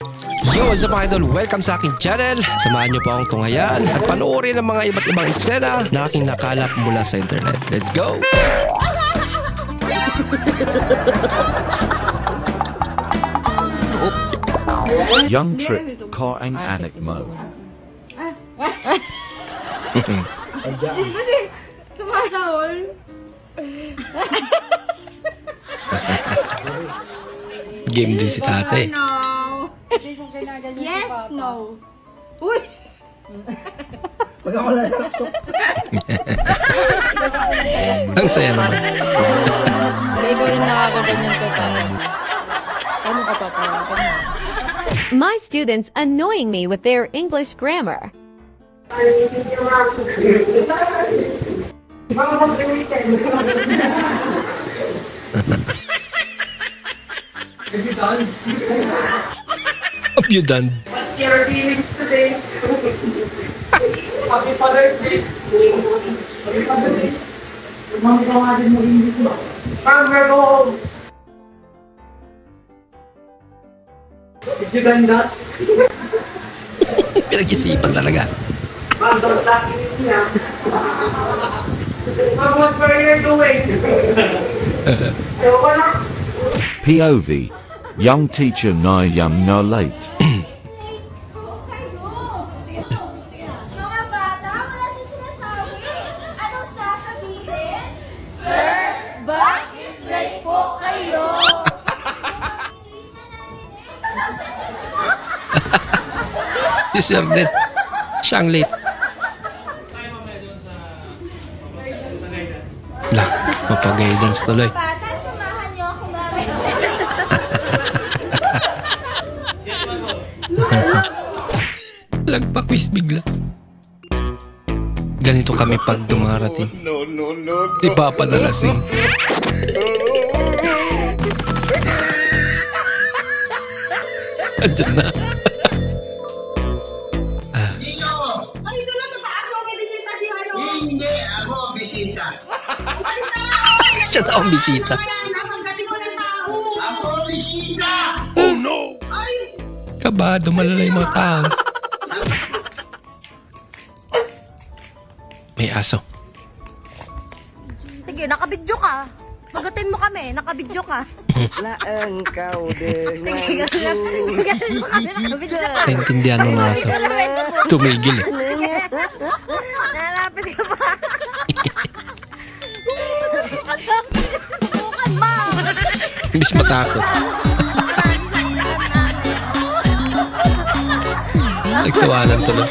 Yo, what's up mga idol? Welcome sa aking channel. Samahan niyo po akong tunghayan at panoorin ang mga iba't ibang eksena na aking nakalap mula sa internet. Let's go! Young Trip, Car and Anik Mo. Kasi tumatahol. Game din si tate. No. Yes, no. Uy! Pag ako lang sakso. Ang saya naman. Hindi ko rin nakakaganyan ko pa. Ano ka pa pa? My students annoying me with their English grammar. Have you done? What's your feelings today? Happy Father's Day. Happy Father's Day. Mamagawa din mo rin dito. Farmer, go home. Did you done that? Pinag-isipan talaga. Mom, don't talk to me now. Mom, what were you doing? Ayoko na. POV, young teacher no young no late. Mga bata, wala siya sinasabi. Anong sasabihin? Sir, bakit late po kayo? Si Sir din. Siyang late. Lah, mapag-guidance tuloy. Bata, samahan niyo ako namin. Lagpa-quiz bigla. Ganito kami pag dumarating. Di ba padalasing? Andiyan na. Ay, ito lang, taas mo, may bisita si ano? Hindi, ako ang bisita. Siya daw ang bisita. Napagdating mo ng tao. Ako ang bisita. Oh no! Kabado, malala yung mga tao. May aso. Sige, nakabidyo ka. Pagatin mo kami, nakabidyo ka. Laan kau dengan Pagatin mo kami, nakabidyo ka. Naintindihan mo mga aso. Tumigil eh. Nalapit ka pa. Bukan mo. Imbis matakot. Nagtawanan tuloy.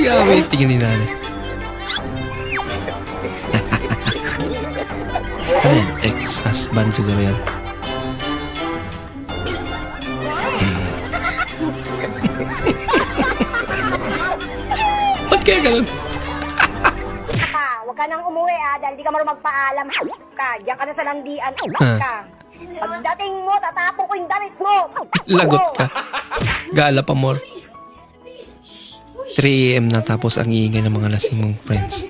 Kaya may tingin ni nanay. Ano yan? Ex-husband siguro yan. Ba't kaya ganun? Huwag ka nang umuwi dahil di ka marunong magpaalam ka. Diyan ka na sa landian ka. Pagdating mo, tatapon ko yung damit mo. Lagot ka. Gala pa more. 3 AM na tapos ang iingay ng mga lasing mong friends.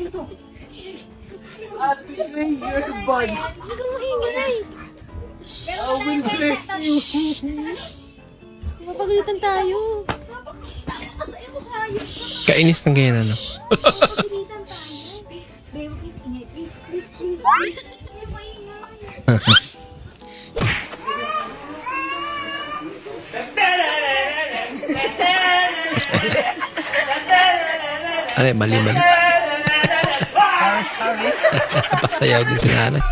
Ate Ray, you're bad. I will bless you. Mapagalitan tayo. Kainis ng ganyan ano. Ano eh, mali-mali. Sorry. Pasayaw din si nanay.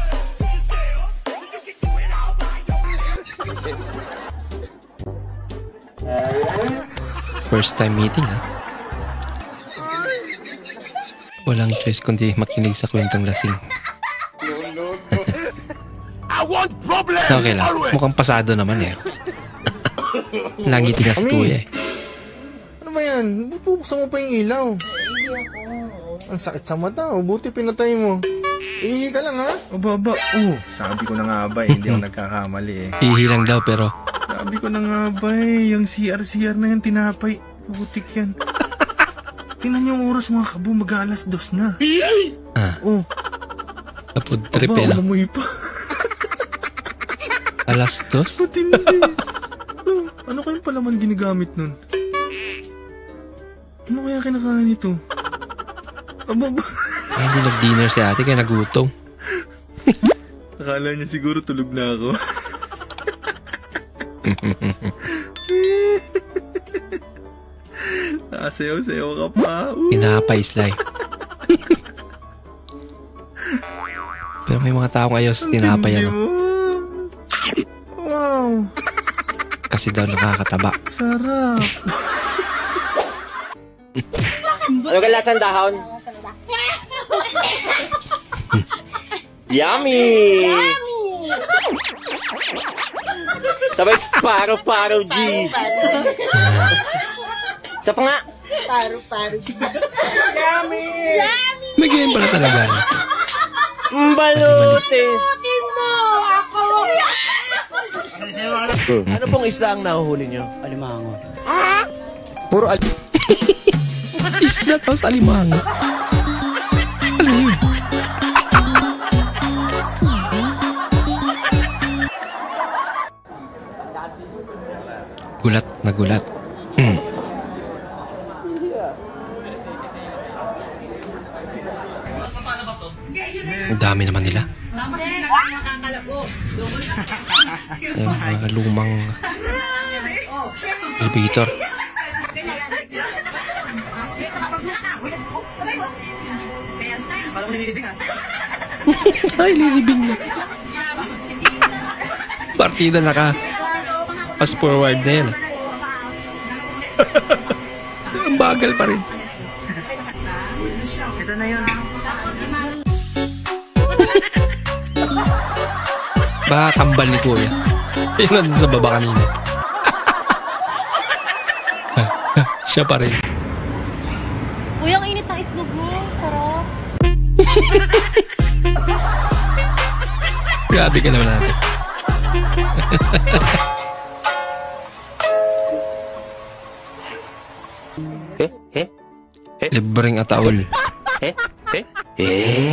First time meeting ha. Walang choice kundi makinig sa kwentong lasing. Okay lang, mukhang pasado naman eh. Lagi tigas kuya eh. Ano ba yan? Ba't bubuksan mo pa yung ilaw? Ang sakit sa mata, buti pinatay mo. Ihi ka lang ha? O baba. Sabi ko na nga ba hindi ako nagkakamali eh. Ihi lang daw pero Sabi ko na nga ba yung CR na yan tinapay. Putik yan. Tingnan yung oras mga kabo, mag-aalas 2 na. Oh. Food trip eh lang. Amoy pa. Alas 2? Matindi. Ano kayong palaman ginagamit nun? Ano kaya kinakain ito? Ababa. Ay, hindi nag-dinner si ate kaya nagutom. Akala niya siguro tulog na ako. Sayaw-sayaw ka pa. Tinapay, Sly. Pero may mga tao ngayon sa tinapay ano. Wow. Kasi daw nakakataba. Sarap. Ano ka lasang dahon? Yummy! Sabay paro-paro, G. Sa pa nga. Paro-paro. Yummy! May ganyan pala talaga. Balute! Ano pong isda ang nahuhuli nyo? Alimango. Puro isda tapos alimango. Ano yun? Gulat na gulat. Ang dami naman nila. Mga lumang elevator. Ay, lilibing na. Partida naka pass forward na yan. Ang bagal pa rin. Ito na yun. Baka kambal ni Kuya. Yun nandun sa baba kanina. Siya pa rin. Uy, ang init ng itlog mo. Sarap. Grabe ka naman natin. Libreng ataol.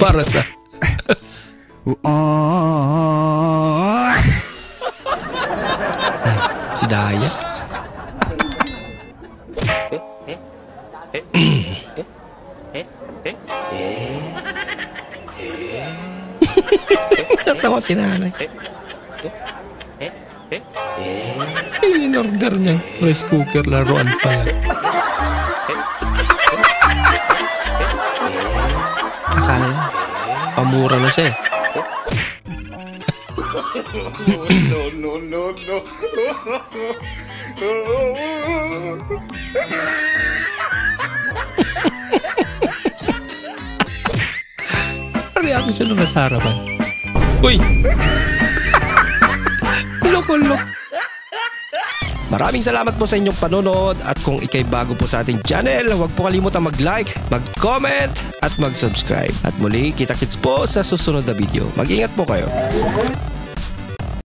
Para sa... Daya. Tatawa si nanay. In-order niya rice cooker, laruan pala. Akala niya pamura na siya eh. No. Reaction nung nasa harapan. Uy! Loko-lok. Maraming salamat po sa inyong panonood at kung ikay bago po sa ating channel, huwag po kalimutan mag-like, mag-comment at mag-subscribe. At muli, kita-kits po sa susunod na video. Mag-ingat po kayo.